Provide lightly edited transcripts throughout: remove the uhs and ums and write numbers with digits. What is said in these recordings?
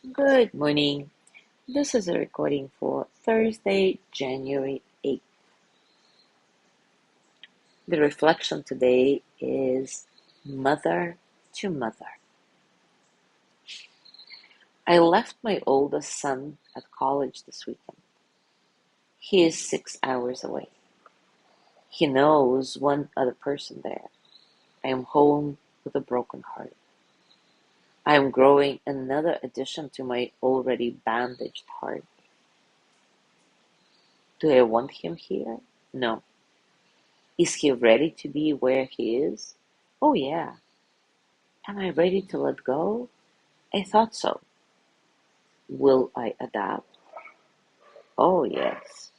Good morning. This is a recording for Thursday, January 8th. The reflection today is Mother to Mother. I left my oldest son at college this weekend. He is 6 hours away. He knows one other person there. I am home with a broken heart. I am growing another addition to my already bandaged heart. Do I want him here? No. Is he ready to be where he is? Oh, yeah. Am I ready to let go? I thought so. Will I adapt? Oh, yes.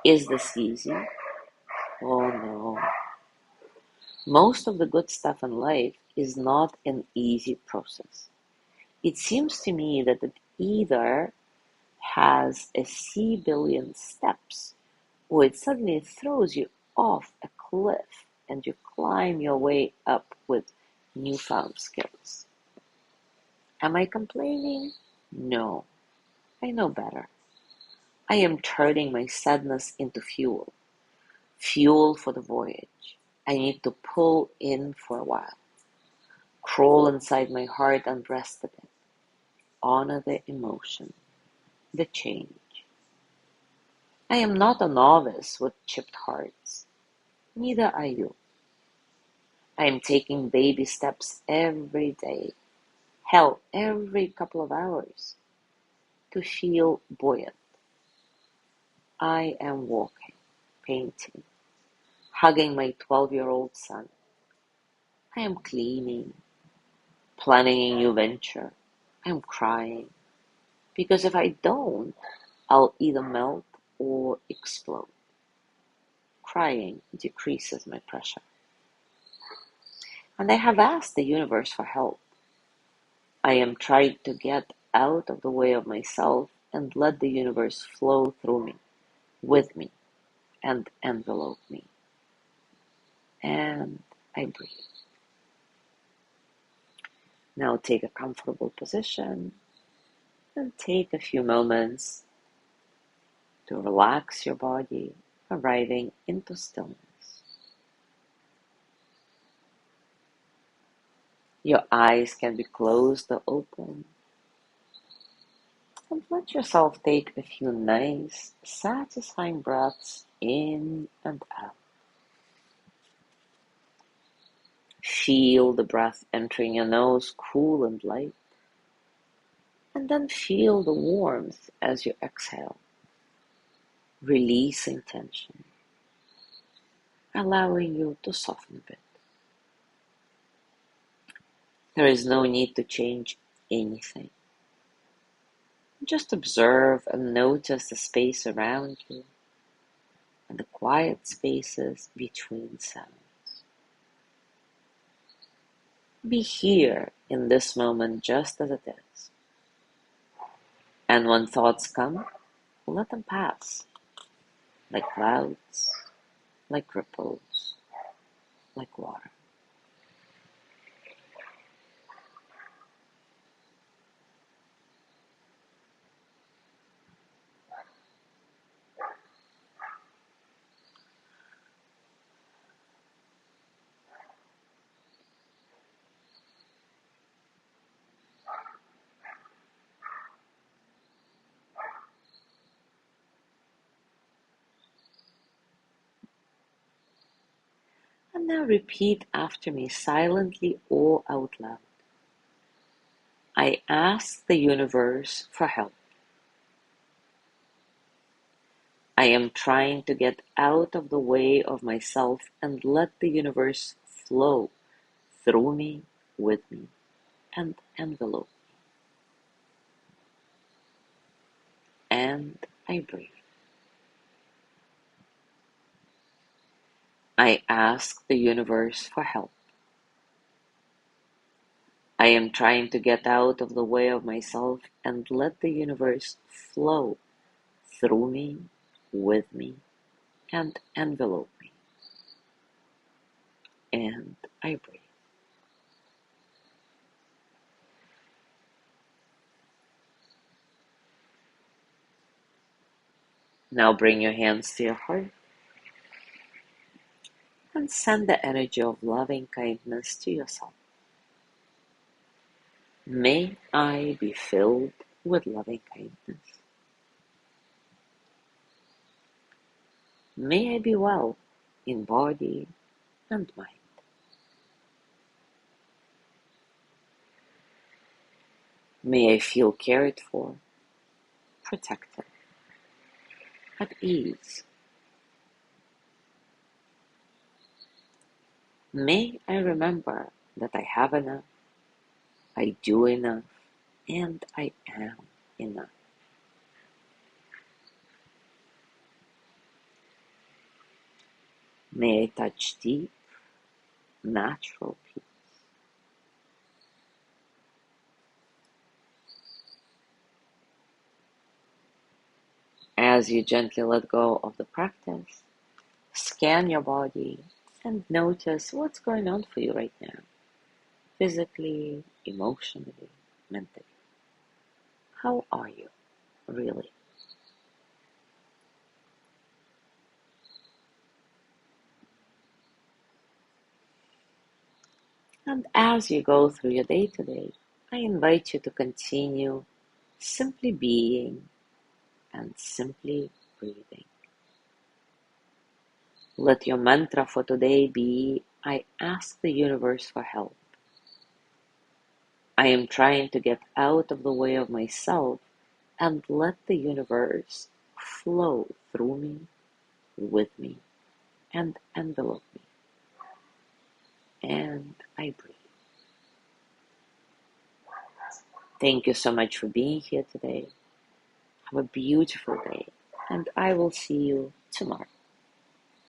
Is this easy? Oh, no. Most of the good stuff in life is not an easy process. It seems to me that it either has a C-billion steps or it suddenly throws you off a cliff and you climb your way up with newfound skills. Am I complaining? No, I know better. I am turning my sadness into fuel. Fuel for the voyage. I need to pull in for a while. Crawl inside my heart and rest a bit. Honor the emotion, the change. I am not a novice with chipped hearts. Neither are you. I am taking baby steps every day. Hell, every couple of hours to feel buoyant. I am walking, painting, hugging my 12-year-old son. I am cleaning, planning a new venture. I am crying because if I don't, I'll either melt or explode. Crying decreases my pressure. And I have asked the universe for help. I am trying to get out of the way of myself and let the universe flow through me, with me, and envelope me. And I breathe. Now take a comfortable position and take a few moments to relax your body, arriving into stillness. Your eyes can be closed or open, and let yourself take a few nice, satisfying breaths in and out. Feel the breath entering your nose cool and light, and then feel the warmth as you exhale, releasing tension, allowing you to soften a bit. There is no need to change anything. Just observe and notice the space around you and the quiet spaces between sounds. Be here in this moment just as it is. And when thoughts come, let them pass, like clouds, like ripples, like water. And now repeat after me silently or out loud. I ask the universe for help. I am trying to get out of the way of myself and let the universe flow through me, with me, and envelope me. And I breathe. I ask the universe for help. I am trying to get out of the way of myself and let the universe flow through me, with me, and envelope me. And I breathe. Now bring your hands to your heart and send the energy of loving kindness to yourself. May I be filled with loving kindness. May I be well in body and mind. May I feel cared for, protected, at ease. May I remember that I have enough, I do enough, and I am enough. May I touch deep, natural peace. As you gently let go of the practice, scan your body and notice what's going on for you right now, physically, emotionally, mentally. How are you, really? And as you go through your day today, I invite you to continue simply being and simply breathing. Let your mantra for today be, I ask the universe for help. I am trying to get out of the way of myself and let the universe flow through me, with me, and envelope me. And I breathe. Thank you so much for being here today. Have a beautiful day, and I will see you tomorrow.